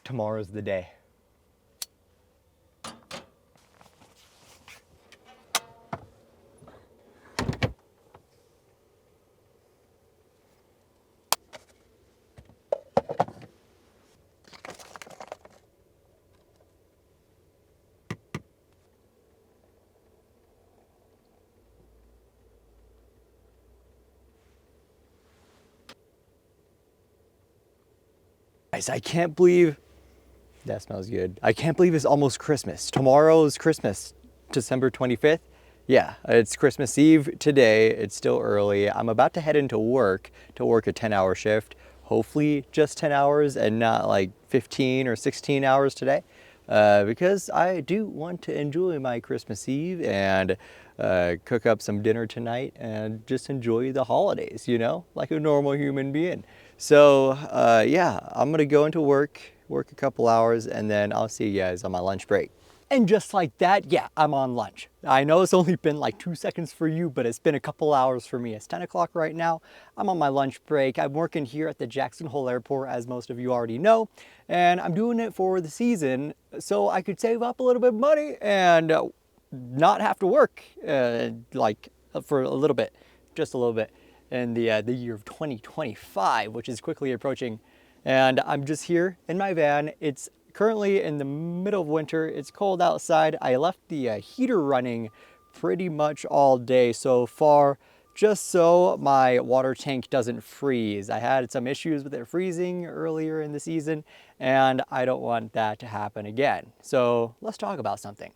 tomorrow's the day. Guys, I can't believe that smells good. I can't believe it's almost Christmas. Tomorrow's Christmas, December 25th. Yeah, it's Christmas Eve today. It's still early. I'm about to head into work to work a 10-hour shift. Hopefully just 10 hours and not like 15 or 16 hours today. Because I do want to enjoy my Christmas Eve and cook up some dinner tonight and just enjoy the holidays, you know, like a normal human being. So yeah, I'm gonna go into work a couple hours, and then I'll see you guys on my lunch break. And just like that, yeah, I'm on lunch. I know it's only been like 2 seconds for you, but it's been a couple hours for me. It's 10 o'clock right now. I'm on my lunch break. I'm working here at the Jackson Hole Airport, as most of you already know, and I'm doing it for the season so I could save up a little bit of money and not have to work for a little bit, just a little bit, in the year of 2025, which is quickly approaching. And I'm just here in my van. It's currently in the middle of winter. It's cold outside. I left the heater running pretty much all day so far, just so my water tank doesn't freeze. I had some issues with it freezing earlier in the season, and I don't want that to happen again. So let's talk about something.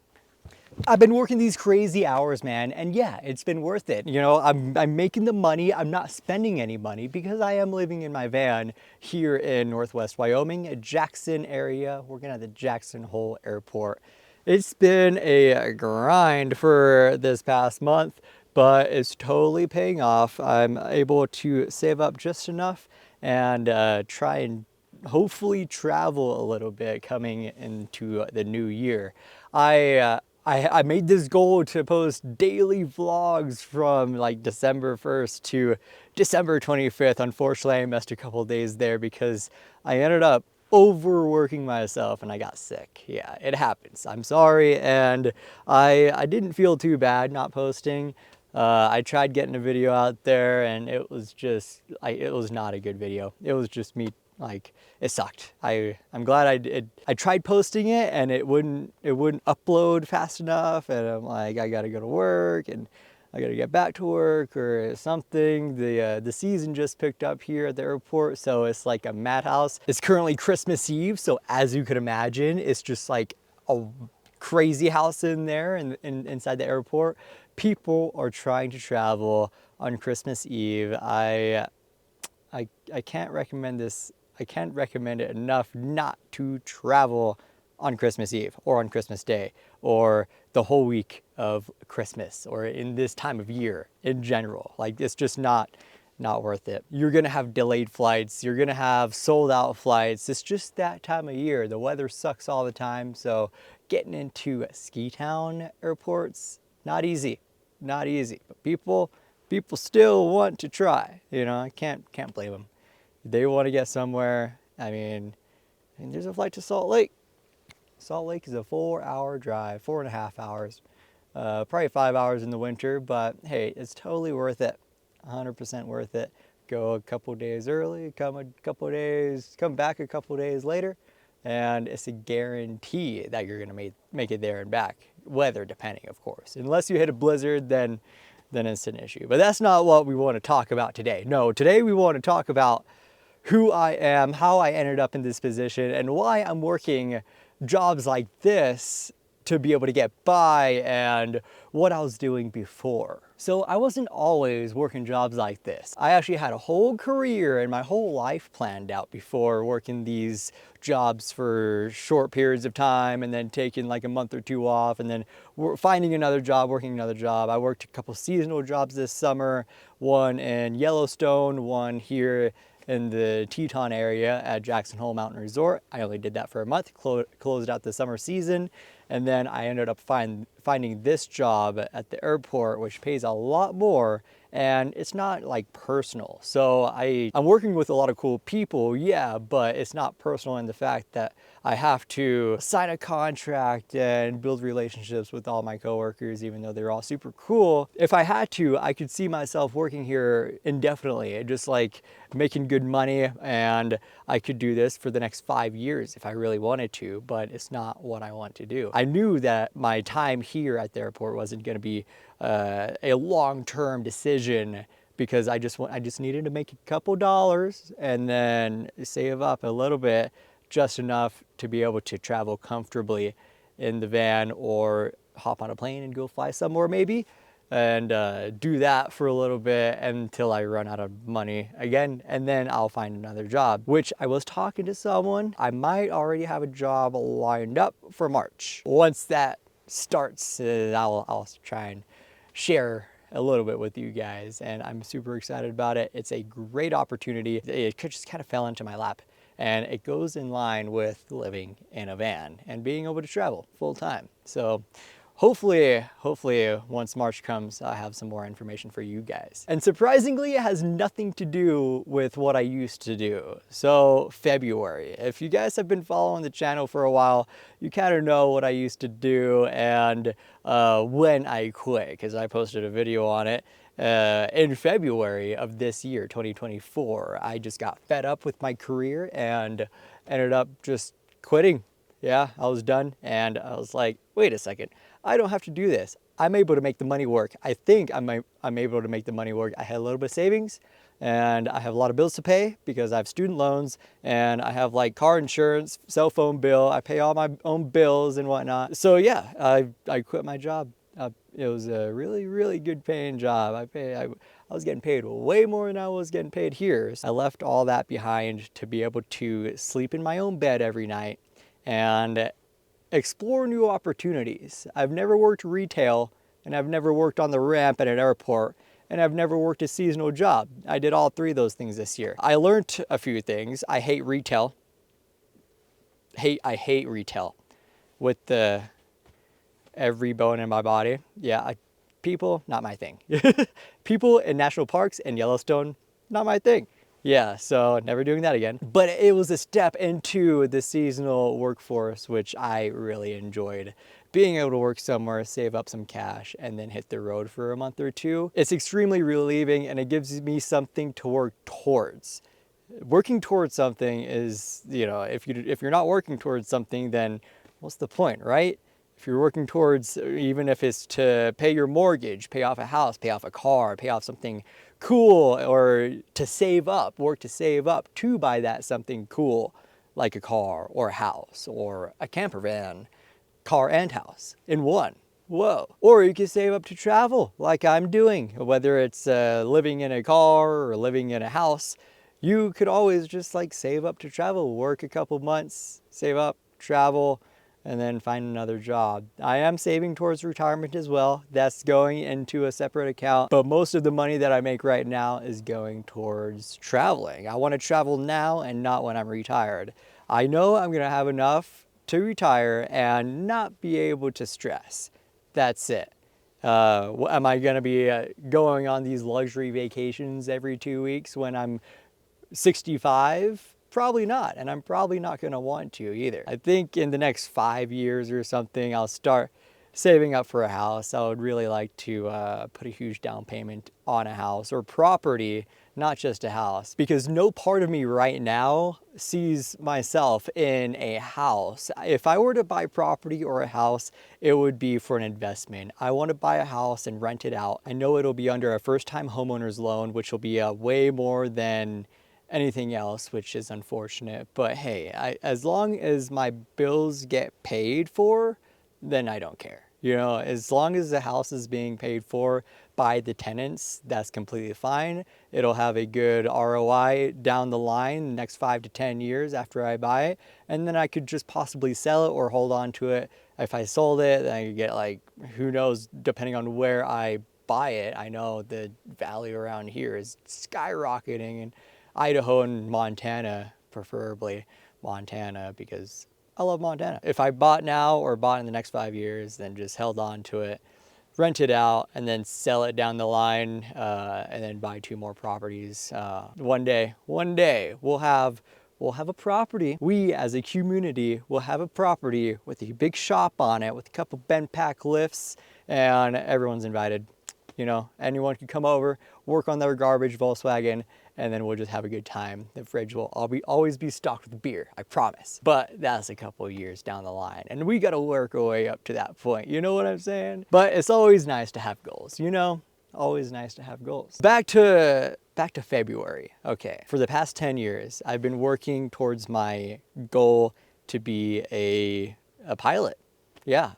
I've been working these crazy hours, man, and yeah, it's been worth it. You know, I'm making the money. I'm not spending any money because I am living in my van here in Northwest Wyoming, Jackson area, working at the Jackson Hole Airport. It's been a grind for this past month, but it's totally paying off. I'm able to save up just enough and try and hopefully travel a little bit coming into the new year. I made this goal to post daily vlogs from like December 1st to December 25th. Unfortunately, I missed a couple days there because I ended up overworking myself and I got sick. Yeah, it happens. I'm sorry, and I didn't feel too bad not posting. I tried getting a video out there and it was just it was not a good video. It was just me, like, it sucked. I'm glad I did. I tried posting it and it wouldn't upload fast enough, and I'm like, I gotta go to work and I gotta get back to work or something. The season just picked up here at the airport, so it's like a madhouse. It's currently Christmas Eve, so as you could imagine, it's just like a crazy house in there and inside the airport. People are trying to travel on Christmas Eve. I can't recommend this. I can't recommend it enough not to travel on Christmas Eve or on Christmas Day or the whole week of Christmas or in this time of year in general. Like, it's just not worth it. You're gonna have delayed flights. You're gonna have sold out flights. It's just that time of year. The weather sucks all the time. So getting into ski town airports, not easy, not easy. But people still want to try. You know, I can't blame them. They want to get somewhere. I mean, there's a flight to Salt Lake. Salt Lake is a 4-hour drive, 4.5 hours, probably 5 hours in the winter, but hey, it's totally worth it. 100% worth it. Go a couple days early, come back a couple days later, and it's a guarantee that you're gonna make it there and back. Weather depending, of course. Unless you hit a blizzard, then it's an issue. But that's not what we want to talk about today. No, today we want to talk about who I am, how I ended up in this position, and why I'm working jobs like this to be able to get by, and what I was doing before. So I wasn't always working jobs like this. I actually had a whole career and my whole life planned out before working these jobs for short periods of time and then taking like a month or two off and then finding another job, working another job. I worked a couple seasonal jobs this summer, one in Yellowstone, one here in the Teton area at Jackson Hole Mountain Resort. I only did that for a month, closed out the summer season, and then I ended up finding this job at the airport, which pays a lot more and it's not like personal. So I'm working with a lot of cool people, yeah, but it's not personal in the fact that I have to sign a contract and build relationships with all my coworkers, even though they're all super cool. If I had to, I could see myself working here indefinitely, just like making good money, and I could do this for the next 5 years if I really wanted to, but it's not what I want to do. I knew that my time here at the airport wasn't going to be a long-term decision, because I just needed to make a couple dollars and then save up a little bit, just enough to be able to travel comfortably in the van or hop on a plane and go fly somewhere maybe, and do that for a little bit until I run out of money again, and then I'll find another job, which I was talking to someone. I might already have a job lined up for March. Once that starts, I'll try and share a little bit with you guys, and I'm super excited about it. It's a great opportunity. It just kind of fell into my lap, and it goes in line with living in a van and being able to travel full time. So hopefully once March comes, I have some more information for you guys. And surprisingly, it has nothing to do with what I used to do. So February, if you guys have been following the channel for a while, you kind of know what I used to do and when I quit, because I posted a video on it. In February of this year, 2024, I just got fed up with my career and ended up just quitting. Yeah, I was done, and I was like, wait a second, I don't have to do this. I'm able to make the money work. I think I'm able to make the money work. I had a little bit of savings, and I have a lot of bills to pay because I have student loans, and I have like car insurance, cell phone bill. I pay all my own bills and whatnot. So yeah, I quit my job. It was a really, really good paying job. I was getting paid way more than I was getting paid here. So I left all that behind to be able to sleep in my own bed every night and explore new opportunities. I've never worked retail, and I've never worked on the ramp at an airport, and I've never worked a seasonal job. I did all three of those things this year. I learned a few things. I hate retail. I hate retail with every bone in my body. Yeah, people, not my thing. People in national parks and Yellowstone, not my thing. Yeah, so never doing that again. But it was a step into the seasonal workforce, which I really enjoyed. Being able to work somewhere, save up some cash, and then hit the road for a month or two. It's extremely relieving, and it gives me something to work towards. Working towards something is, you know, if you're not working towards something, then what's the point, right? If you're working towards, even if it's to pay your mortgage, pay off a house, pay off a car, pay off something cool, or to save up, work to save up to buy that something cool, like a car or a house or a camper van, car and house in one. Whoa. Or you can save up to travel like I'm doing, whether it's living in a car or living in a house. You could always just like save up to travel, work a couple months, save up, travel, and then find another job. I am saving towards retirement as well. That's going into a separate account, but most of the money that I make right now is going towards traveling. I want to travel now and not when I'm retired. I know I'm gonna have enough to retire and not be able to stress. That's it. Am I gonna be going on these luxury vacations every 2 weeks when I'm 65? Probably not, and I'm probably not gonna want to either. I think in the next 5 years or something, I'll start saving up for a house. I would really like to put a huge down payment on a house or property, not just a house, because no part of me right now sees myself in a house. If I were to buy property or a house, it would be for an investment. I want to buy a house and rent it out. I know it'll be under a first-time homeowner's loan, which will be way more than anything else, which is unfortunate. But hey, as long as my bills get paid for, then I don't care. You know, as long as the house is being paid for by the tenants, that's completely fine. It'll have a good ROI down the line, the next 5 to 10 years after I buy it. And then I could just possibly sell it or hold on to it. If I sold it, then I could get like, who knows, depending on where I buy it. I know the value around here is skyrocketing, and Idaho and Montana, preferably Montana, because I love Montana. If I bought now or bought in the next 5 years, then just held on to it, rent it out, and then sell it down the line, and then buy 2 more properties. One day we'll have a property. We as a community will have a property with a big shop on it with a couple bend pack lifts, and everyone's invited. You know, anyone can come over, work on their garbage Volkswagen, and then we'll just have a good time. The fridge will always be stocked with beer, I promise. But that's a couple years down the line, and we gotta work our way up to that point. You know what I'm saying? But it's always nice to have goals, you know? Always nice to have goals. Back to February. Okay, for the past 10 years, I've been working towards my goal to be a pilot. Yeah,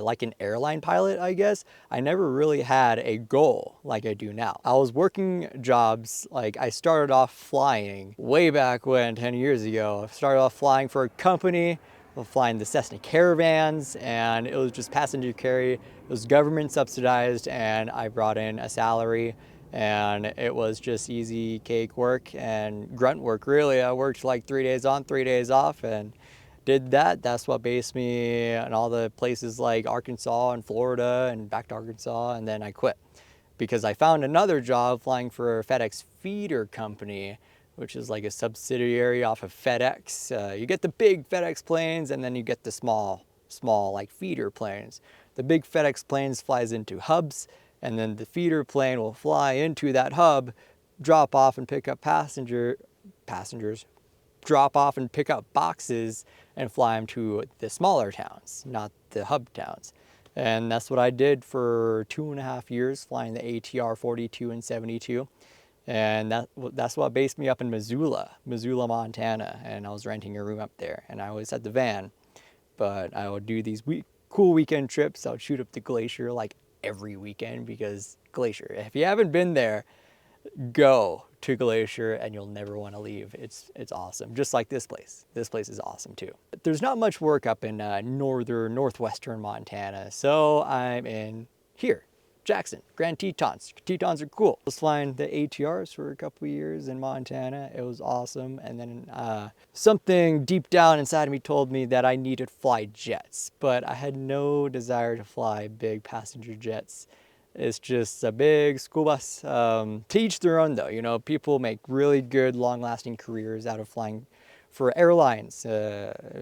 like an airline pilot, I guess. I never really had a goal like I do now. I was working jobs, like I started off flying way back when, 10 years ago. I started off flying for a company, flying the Cessna Caravans, and it was just passenger carry. It was government subsidized, and I brought in a salary, and it was just easy cake work and grunt work, really. I worked like 3 days on, 3 days off, and did that. That's what based me in all the places like Arkansas and Florida and back to Arkansas, and then I quit because I found another job flying for a FedEx feeder company, which is like a subsidiary off of FedEx. You get the big FedEx planes, and then you get the small like feeder planes. The big FedEx planes flies into hubs, and then the feeder plane will fly into that hub, drop off and pick up passengers, drop off and pick up boxes and fly them to the smaller towns, not the hub towns. And that's what I did for 2.5 years, flying the ATR 42 and 72. And that's what based me up in Missoula, Montana. And I was renting a room up there, and I always had the van. But I would do these cool weekend trips. I would shoot up the glacier like every weekend, because Glacier, if you haven't been there, go to Glacier and you'll never want to leave. It's awesome. Just like this place. This place is awesome too. There's not much work up in northwestern Montana, so I'm in here, Jackson, Grand Tetons. Tetons are cool. I was flying the ATRs for a couple years in Montana. It was awesome. And then something deep down inside of me told me that I needed to fly jets, but I had no desire to fly big passenger jets. It's just a big school bus. To each their own though, you know, people make really good long-lasting careers out of flying for airlines,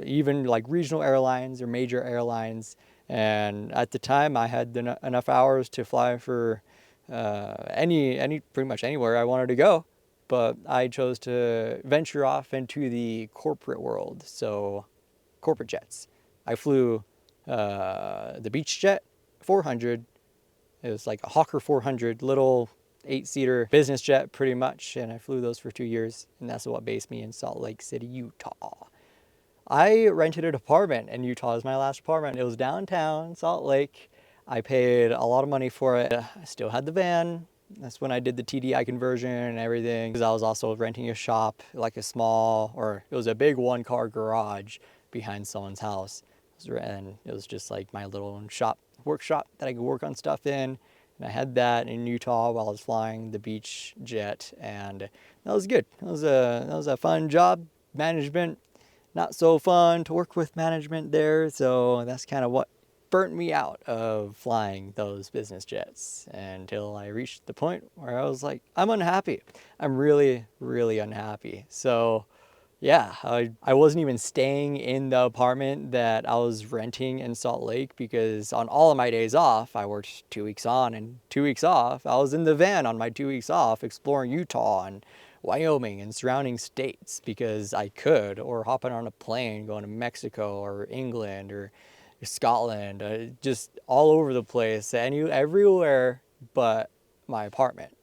even like regional airlines or major airlines. And at the time I had enough hours to fly for pretty much anywhere I wanted to go, but I chose to venture off into the corporate world. So corporate jets. I flew the Beechjet 400. It was like a Hawker 400, little 8-seater business jet pretty much, and I flew those for 2 years, and that's what based me in Salt Lake City, Utah. I rented an apartment in Utah as my last apartment. It was downtown Salt Lake. I paid a lot of money for it. I still had the van. That's when I did the TDI conversion and everything, because I was also renting a shop, like it was a big 1-car garage behind someone's house. And it was just like my little workshop that I could work on stuff in. And I had that in Utah while I was flying the beach jet, and that was good. That was a fun job. Management, not so fun to work with management there. So that's kind of what burnt me out of flying those business jets, until I reached the point where I was like, I'm unhappy. I'm really, really unhappy. So yeah, I wasn't even staying in the apartment that I was renting in Salt Lake, because on all of my days off, I worked 2 weeks on and 2 weeks off. I was in the van on my 2 weeks off exploring Utah and Wyoming and surrounding states because I could, or hopping on a plane going to Mexico or England or Scotland, just all over the place, everywhere but my apartment.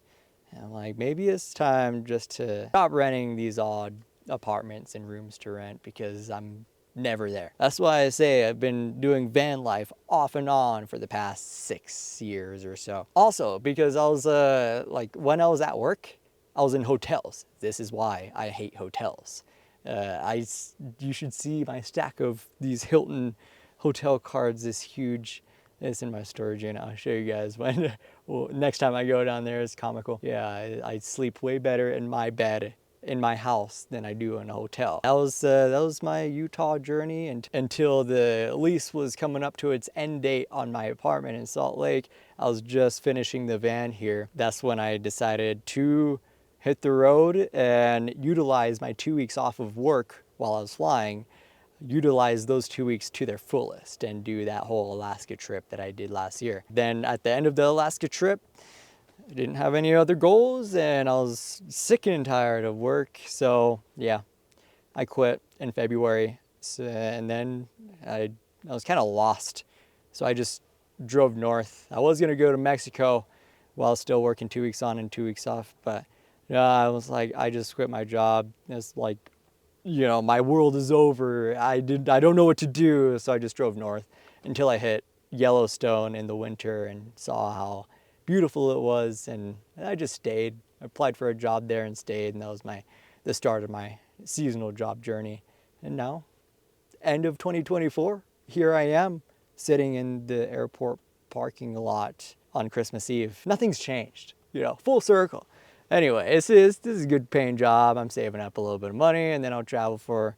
And I'm like, maybe it's time just to stop renting these odd apartments and rooms to rent, because I'm never there. That's why I say I've been doing van life off and on for the past 6 years or so. Also, because I was when I was at work, I was in hotels. This is why I hate hotels. You should see my stack of these Hilton hotel cards, this huge. It's in my storage unit. I'll show you guys next time I go down there. It's comical. Yeah, I sleep way better in my bed in my house than I do in a hotel. That was my Utah journey, and until the lease was coming up to its end date on my apartment in Salt Lake. I was just finishing the van here. That's when I decided to hit the road and utilize my 2 weeks off of work while I was flying, utilize those 2 weeks to their fullest and do that whole Alaska trip that I did last year. Then at the end of the Alaska trip, I didn't have any other goals and I was sick and tired of work. So yeah, I quit in February. So, and then I was kind of lost. So I just drove north. I was going to go to Mexico while still working 2 weeks on and 2 weeks off. But I was like, I just quit my job. It's like, my world is over. I don't know what to do. So I just drove north until I hit Yellowstone in the winter and saw how beautiful it was. And I just stayed. I applied for a job there and stayed. And that was the start of my seasonal job journey. And now, end of 2024, here I am sitting in the airport parking lot on Christmas Eve. Nothing's changed, full circle. Anyway, this is a good paying job. I'm saving up a little bit of money and then I'll travel for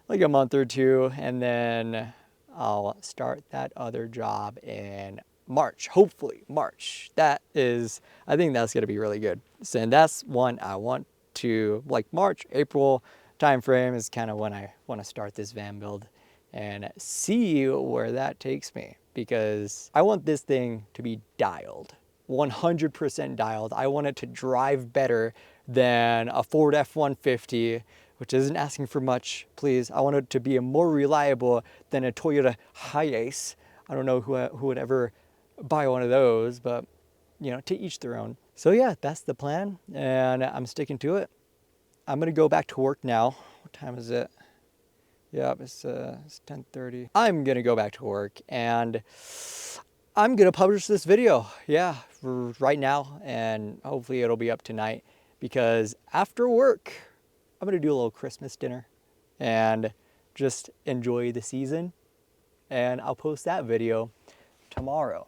like a month or two and then I'll start that other job in March, hopefully March. I think that's gonna be really good. So, and that's one I want to, like March, April time frame is kind of when I want to start this van build and see where that takes me, because I want this thing to be dialed. 100% dialed. I want it to drive better than a Ford F-150, which isn't asking for much, please. I want it to be more reliable than a Toyota Hiace. I don't know who would ever buy one of those, but to each their own. So yeah, that's the plan and I'm sticking to it. I'm gonna go back to work now. What time is it? Yeah, it's 10:30. I'm gonna go back to work and I'm gonna publish this video, right now, and hopefully it'll be up tonight, because after work, I'm gonna do a little Christmas dinner and just enjoy the season, and I'll post that video tomorrow.